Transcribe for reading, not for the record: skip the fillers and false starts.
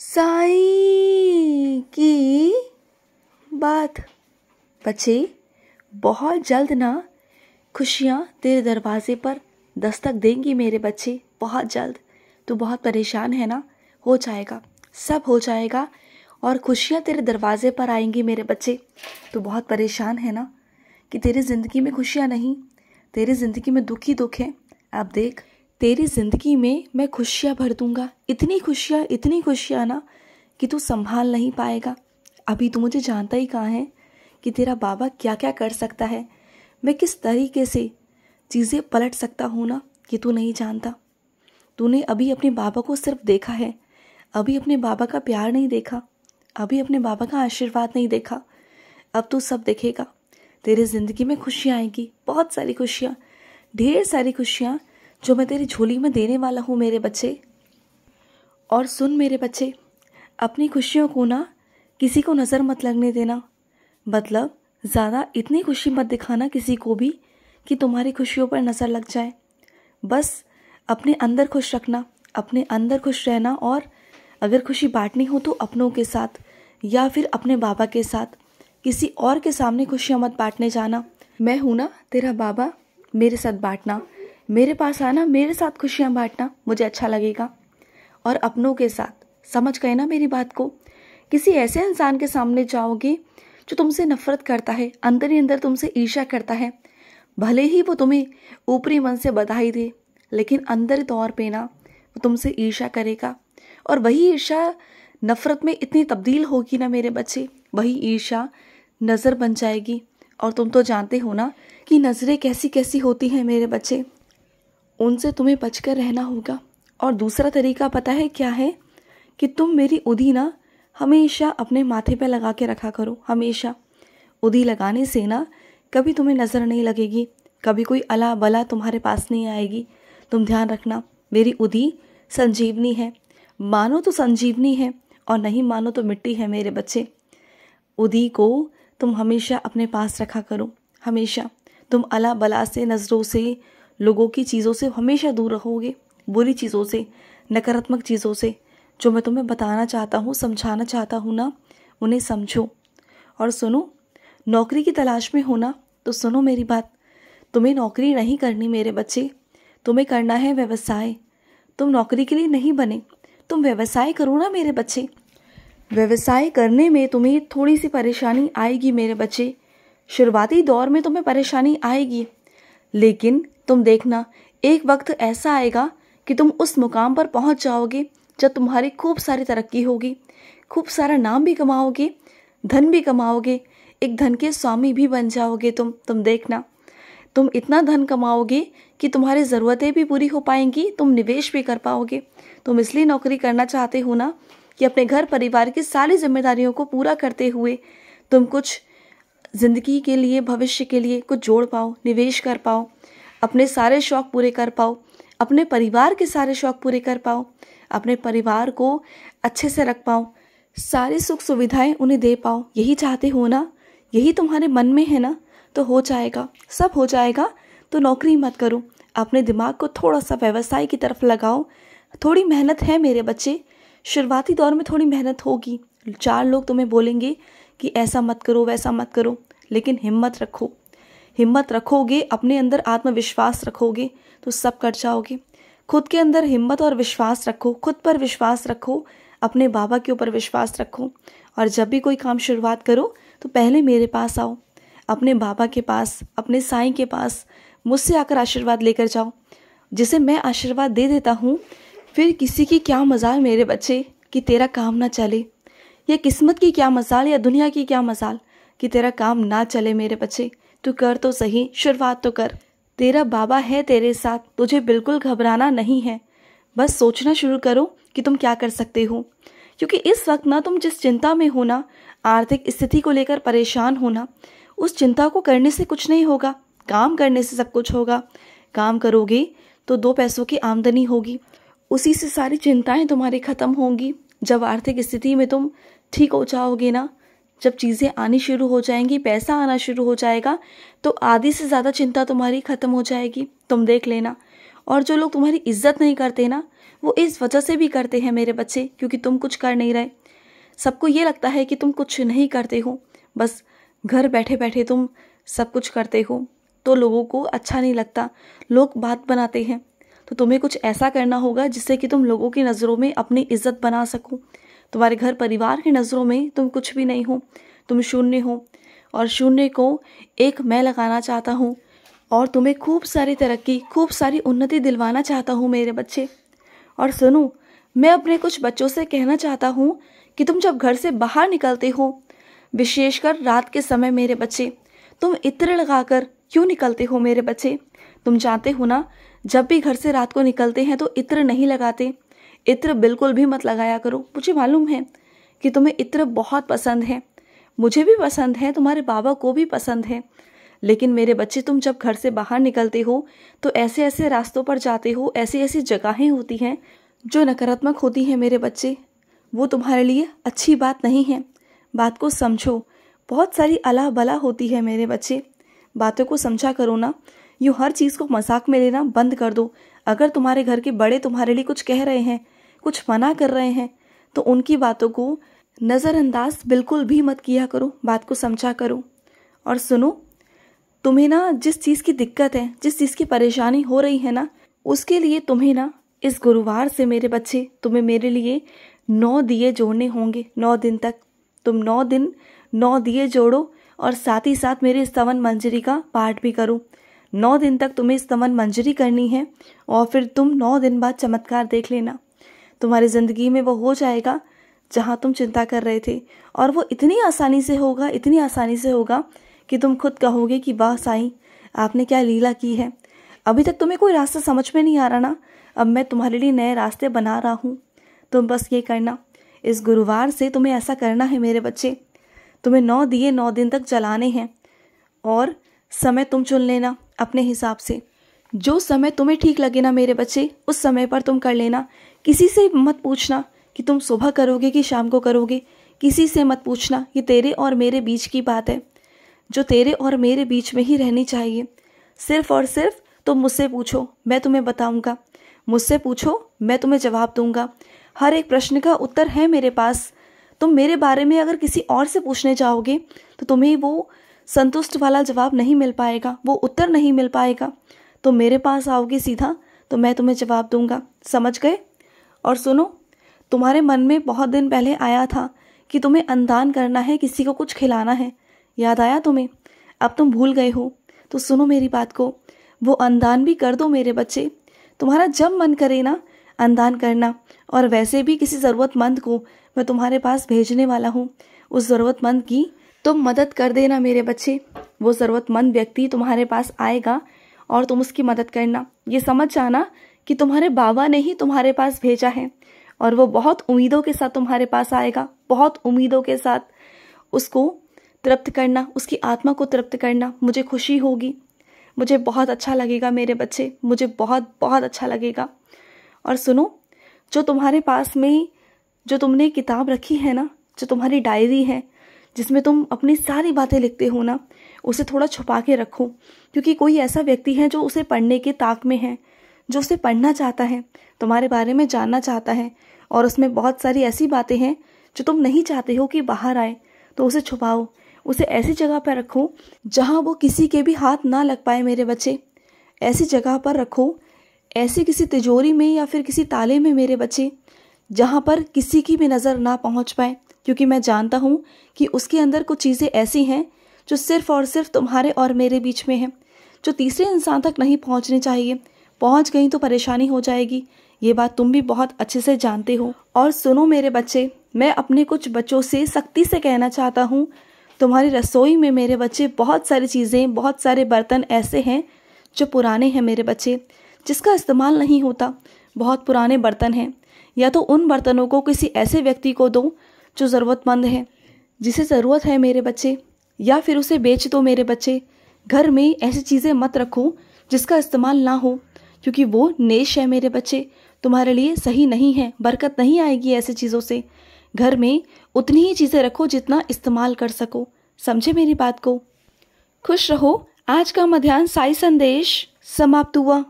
साईं की बात। बच्चे, बहुत जल्द ना खुशियाँ तेरे दरवाजे पर दस्तक देंगी मेरे बच्चे, बहुत जल्द। तू बहुत परेशान है ना, हो जाएगा, सब हो जाएगा और खुशियाँ तेरे दरवाजे पर आएंगी मेरे बच्चे। तू बहुत परेशान है ना कि तेरी ज़िंदगी में खुशियाँ नहीं, तेरी ज़िंदगी में दुख ही दुख है। अब देख, तेरी ज़िंदगी में मैं खुशियाँ भर दूंगा, इतनी खुशियाँ ना कि तू संभाल नहीं पाएगा। अभी तू मुझे जानता ही कहाँ है कि तेरा बाबा क्या क्या कर सकता है, मैं किस तरीके से चीज़ें पलट सकता हूँ ना, कि तू नहीं जानता। तूने अभी अपने बाबा को सिर्फ देखा है, अभी अपने बाबा का प्यार नहीं देखा, अभी अपने बाबा का आशीर्वाद नहीं देखा। अब तू सब देखेगा। तेरी ज़िंदगी में खुशियाँ आएंगी, बहुत सारी खुशियाँ, ढेर सारी खुशियाँ जो मैं तेरी झोली में देने वाला हूँ मेरे बच्चे। और सुन मेरे बच्चे, अपनी खुशियों को ना किसी को नज़र मत लगने देना। मतलब ज़्यादा इतनी खुशी मत दिखाना किसी को भी कि तुम्हारी खुशियों पर नज़र लग जाए। बस अपने अंदर खुश रखना, अपने अंदर खुश रहना। और अगर खुशी बांटनी हो तो अपनों के साथ या फिर अपने बाबा के साथ, किसी और के सामने खुशियाँ मत बांटने जाना। मैं हूँ ना तेरा बाबा, मेरे साथ बांटना, मेरे पास आना, मेरे साथ खुशियाँ बांटना, मुझे अच्छा लगेगा। और अपनों के साथ, समझ गए ना मेरी बात को। किसी ऐसे इंसान के सामने जाओगे जो तुमसे नफरत करता है, अंदर ही अंदर तुमसे ईर्ष्या करता है, भले ही वो तुम्हें ऊपरी मन से बधाई दे, लेकिन अंदर तौर पे ना वो तुमसे ईर्ष्या करेगा। और वही ईर्ष्या नफरत में इतनी तब्दील होगी ना मेरे बच्चे, वही ईर्ष्या नज़र बन जाएगी। और तुम तो जानते हो ना कि नज़रें कैसी कैसी होती हैं मेरे बच्चे, उनसे तुम्हें बचकर रहना होगा। और दूसरा तरीका पता है क्या है, कि तुम मेरी उधी ना हमेशा अपने माथे पे लगा के रखा करो। हमेशा उधी लगाने से ना कभी तुम्हें नज़र नहीं लगेगी, कभी कोई अला बला तुम्हारे पास नहीं आएगी। तुम ध्यान रखना, मेरी उधी संजीवनी है, मानो तो संजीवनी है और नहीं मानो तो मिट्टी है मेरे बच्चे। उधी को तुम हमेशा अपने पास रखा करो, हमेशा। तुम अला बला से, नज़रों से, लोगों की चीज़ों से हमेशा दूर रहोगे, बुरी चीज़ों से, नकारात्मक चीज़ों से। जो मैं तुम्हें बताना चाहता हूँ, समझाना चाहता हूँ ना, उन्हें समझो। और सुनो, नौकरी की तलाश में हो ना तो सुनो मेरी बात। तुम्हें नौकरी नहीं करनी मेरे बच्चे, तुम्हें करना है व्यवसाय। तुम नौकरी के लिए नहीं बने, तुम व्यवसाय करो ना मेरे बच्चे। व्यवसाय करने में तुम्हें थोड़ी सी परेशानी आएगी मेरे बच्चे, शुरुआती दौर में तुम्हें परेशानी आएगी, लेकिन तुम देखना एक वक्त ऐसा आएगा कि तुम उस मुकाम पर पहुंच जाओगे जब तुम्हारी खूब सारी तरक्की होगी, खूब सारा नाम भी कमाओगे, धन भी कमाओगे, एक धन के स्वामी भी बन जाओगे तुम देखना। तुम इतना धन कमाओगे कि तुम्हारी ज़रूरतें भी पूरी हो पाएंगी, तुम निवेश भी कर पाओगे। तुम इसलिए नौकरी करना चाहते हो ना कि अपने घर परिवार की सारी जिम्मेदारियों को पूरा करते हुए तुम कुछ ज़िंदगी के लिए, भविष्य के लिए कुछ जोड़ पाओ, निवेश कर पाओ, अपने सारे शौक़ पूरे कर पाओ, अपने परिवार के सारे शौक़ पूरे कर पाओ, अपने परिवार को अच्छे से रख पाओ, सारी सुख सुविधाएं उन्हें दे पाओ। यही चाहते हो ना, यही तुम्हारे मन में है ना, तो हो जाएगा, सब हो जाएगा। तो नौकरी मत करो, अपने दिमाग को थोड़ा सा व्यवसाय की तरफ लगाओ। थोड़ी मेहनत है मेरे बच्चे, शुरुआती दौर में थोड़ी मेहनत होगी, 4 लोग तुम्हें बोलेंगे कि ऐसा मत करो, वैसा मत करो, लेकिन हिम्मत रखो। हिम्मत रखोगे, अपने अंदर आत्मविश्वास रखोगे तो सब कर जाओगे। खुद के अंदर हिम्मत और विश्वास रखो, खुद पर विश्वास रखो, अपने बाबा के ऊपर विश्वास रखो। और जब भी कोई काम शुरुआत करो तो पहले मेरे पास आओ, अपने बाबा के पास, अपने साईं के पास मुझसे आकर आशीर्वाद लेकर जाओ। जिसे मैं आशीर्वाद दे देता हूँ, फिर किसी की क्या मजाल मेरे बच्चे कि तेरा काम ना चले, या किस्मत की क्या मजाल, या दुनिया की क्या मजाल कि तेरा काम ना चले मेरे बच्चे। तू कर तो सही, शुरुआत तो कर। तेरा बाबा है तेरे साथ, तुझे बिल्कुल घबराना नहीं है। बस सोचना शुरू करो कि तुम क्या कर सकते हो, क्योंकि इस वक्त ना तुम जिस चिंता में हो ना, आर्थिक स्थिति को लेकर परेशान हो ना, उस चिंता को करने से कुछ नहीं होगा, काम करने से सब कुछ होगा। काम करोगे तो 2 पैसों की आमदनी होगी, उसी से सारी चिंताएं तुम्हारी खत्म होंगी। जब आर्थिक स्थिति में तुम ठीक हो जाओगे ना, जब चीज़ें आनी शुरू हो जाएंगी, पैसा आना शुरू हो जाएगा, तो आधी से ज़्यादा चिंता तुम्हारी खत्म हो जाएगी, तुम देख लेना। और जो लोग तुम्हारी इज्जत नहीं करते ना, वो इस वजह से भी करते हैं मेरे बच्चे क्योंकि तुम कुछ कर नहीं रहे। सबको ये लगता है कि तुम कुछ नहीं करते हो, बस घर बैठे बैठे तुम सब कुछ करते हो, तो लोगों को अच्छा नहीं लगता, लोग बात बनाते हैं। तो तुम्हें कुछ ऐसा करना होगा जिससे कि तुम लोगों की नज़रों में अपनी इज्जत बना सको। तुम्हारे घर परिवार की नज़रों में तुम कुछ भी नहीं हो, तुम शून्य हो, और शून्य को एक मैं लगाना चाहता हूँ और तुम्हें खूब सारी तरक्की, खूब सारी उन्नति दिलवाना चाहता हूँ मेरे बच्चे। और सुनो, मैं अपने कुछ बच्चों से कहना चाहता हूँ कि तुम जब घर से बाहर निकलते हो, विशेषकर रात के समय मेरे बच्चे, तुम इत्र लगाकर क्यों निकलते हो मेरे बच्चे? तुम जानते हो ना, जब भी घर से रात को निकलते हैं तो इत्र नहीं लगाते। इत्र बिल्कुल भी मत लगाया करो। मुझे मालूम है कि तुम्हें इत्र बहुत पसंद है, मुझे भी पसंद है, तुम्हारे बाबा को भी पसंद है, लेकिन मेरे बच्चे तुम जब घर से बाहर निकलते हो तो ऐसे ऐसे रास्तों पर जाते हो, ऐसी ऐसी जगहें होती हैं जो नकारात्मक होती हैं मेरे बच्चे। वो तुम्हारे लिए अच्छी बात नहीं है। बात को समझो, बहुत सारी अला बला होती है मेरे बच्चे, बातों को समझा करो ना। यूँ हर चीज़ को मजाक में लेना बंद कर दो। अगर तुम्हारे घर के बड़े तुम्हारे लिए कुछ कह रहे हैं, कुछ मना कर रहे हैं, तो उनकी बातों को नज़रअंदाज बिल्कुल भी मत किया करो, बात को समझा करो। और सुनो, तुम्हें ना जिस चीज़ की दिक्कत है, जिस चीज़ की परेशानी हो रही है ना, उसके लिए तुम्हें ना इस गुरुवार से मेरे बच्चे, तुम्हें मेरे लिए 9 दिए जोड़ने होंगे। 9 दिन तक तुम 9 दिन 9 दिए जोड़ो और साथ ही साथ मेरे स्तवन मंजरी का पाठ भी करो। 9 दिन तक तुम्हें स्तवन मंजरी करनी है और फिर तुम 9 दिन बाद चमत्कार देख लेना। तुम्हारी ज़िंदगी में वो हो जाएगा जहाँ तुम चिंता कर रहे थे, और वो इतनी आसानी से होगा, इतनी आसानी से होगा कि तुम खुद कहोगे कि वाह साईं, आपने क्या लीला की है। अभी तक तुम्हें कोई रास्ता समझ में नहीं आ रहा ना, अब मैं तुम्हारे लिए नए रास्ते बना रहा हूँ। तुम बस ये करना, इस गुरुवार से तुम्हें ऐसा करना है मेरे बच्चे। तुम्हें 9 दिए 9 दिन तक जलाने हैं और समय तुम चुन लेना अपने हिसाब से। जो समय तुम्हें ठीक लगे ना मेरे बच्चे, उस समय पर तुम कर लेना। किसी से मत पूछना कि तुम सुबह करोगे कि शाम को करोगे, किसी से मत पूछना। ये तेरे और मेरे बीच की बात है, जो तेरे और मेरे बीच में ही रहनी चाहिए। सिर्फ और सिर्फ तुम मुझसे पूछो, मैं तुम्हें बताऊंगा। मुझसे पूछो, मैं तुम्हें जवाब दूंगा। हर एक प्रश्न का उत्तर है मेरे पास। तुम मेरे बारे में अगर किसी और से पूछने जाओगे तो तुम्हें वो संतुष्ट वाला जवाब नहीं मिल पाएगा, वो उत्तर नहीं मिल पाएगा। तुम मेरे पास आओगे सीधा तो मैं तुम्हें जवाब दूंगा, समझ गए? और सुनो, तुम्हारे मन में बहुत दिन पहले आया था कि तुम्हें अन्नदान करना है, किसी को कुछ खिलाना है, याद आया तुम्हें? अब तुम भूल गए हो तो सुनो मेरी बात को, वो अन्नदान भी कर दो मेरे बच्चे। तुम्हारा जब मन करे ना अन्नदान करना, और वैसे भी किसी ज़रूरतमंद को मैं तुम्हारे पास भेजने वाला हूँ, उस ज़रूरतमंद की तुम मदद कर देना मेरे बच्चे। वो ज़रूरतमंद व्यक्ति तुम्हारे पास आएगा और तुम उसकी मदद करना। ये समझ जाना कि तुम्हारे बाबा ने ही तुम्हारे पास भेजा है, और वो बहुत उम्मीदों के साथ तुम्हारे पास आएगा, बहुत उम्मीदों के साथ। उसको तृप्त करना, उसकी आत्मा को तृप्त करना। मुझे खुशी होगी, मुझे बहुत अच्छा लगेगा मेरे बच्चे, मुझे बहुत बहुत अच्छा लगेगा। और सुनो, जो तुम्हारे पास में जो तुमने किताब रखी है ना, जो तुम्हारी डायरी है जिसमें तुम अपनी सारी बातें लिखते हो ना, उसे थोड़ा छुपा के रखो, क्योंकि कोई ऐसा व्यक्ति है जो उसे पढ़ने के ताक में है, जो उसे पढ़ना चाहता है, तुम्हारे बारे में जानना चाहता है, और उसमें बहुत सारी ऐसी बातें हैं जो तुम नहीं चाहते हो कि बाहर आए। तो उसे छुपाओ, उसे ऐसी जगह पर रखो जहाँ वो किसी के भी हाथ ना लग पाए मेरे बच्चे। ऐसी जगह पर रखो, ऐसी किसी तिजोरी में या फिर किसी ताले में मेरे बच्चे, जहाँ पर किसी की भी नज़र ना पहुँच पाए, क्योंकि मैं जानता हूँ कि उसके अंदर कुछ चीज़ें ऐसी हैं जो सिर्फ और सिर्फ तुम्हारे और मेरे बीच में हैं, जो तीसरे इंसान तक नहीं पहुँचनी चाहिए। पहुँच गई तो परेशानी हो जाएगी, ये बात तुम भी बहुत अच्छे से जानते हो। और सुनो मेरे बच्चे, मैं अपने कुछ बच्चों से सख्ती से कहना चाहता हूँ, तुम्हारी रसोई में मेरे बच्चे बहुत सारी चीज़ें, बहुत सारे बर्तन ऐसे हैं जो पुराने हैं मेरे बच्चे, जिसका इस्तेमाल नहीं होता। बहुत पुराने बर्तन हैं, या तो उन बर्तनों को किसी ऐसे व्यक्ति को दो जो ज़रूरतमंद है, जिसे ज़रूरत है मेरे बच्चे, या फिर उसे बेच दो मेरे बच्चे। घर में ऐसी चीज़ें मत रखो जिसका इस्तेमाल ना हो, क्योंकि वो नेश है मेरे बच्चे, तुम्हारे लिए सही नहीं है, बरकत नहीं आएगी ऐसी चीज़ों से। घर में उतनी ही चीज़ें रखो जितना इस्तेमाल कर सको, समझे मेरी बात को? खुश रहो। आज का मध्याह्न साई संदेश समाप्त हुआ।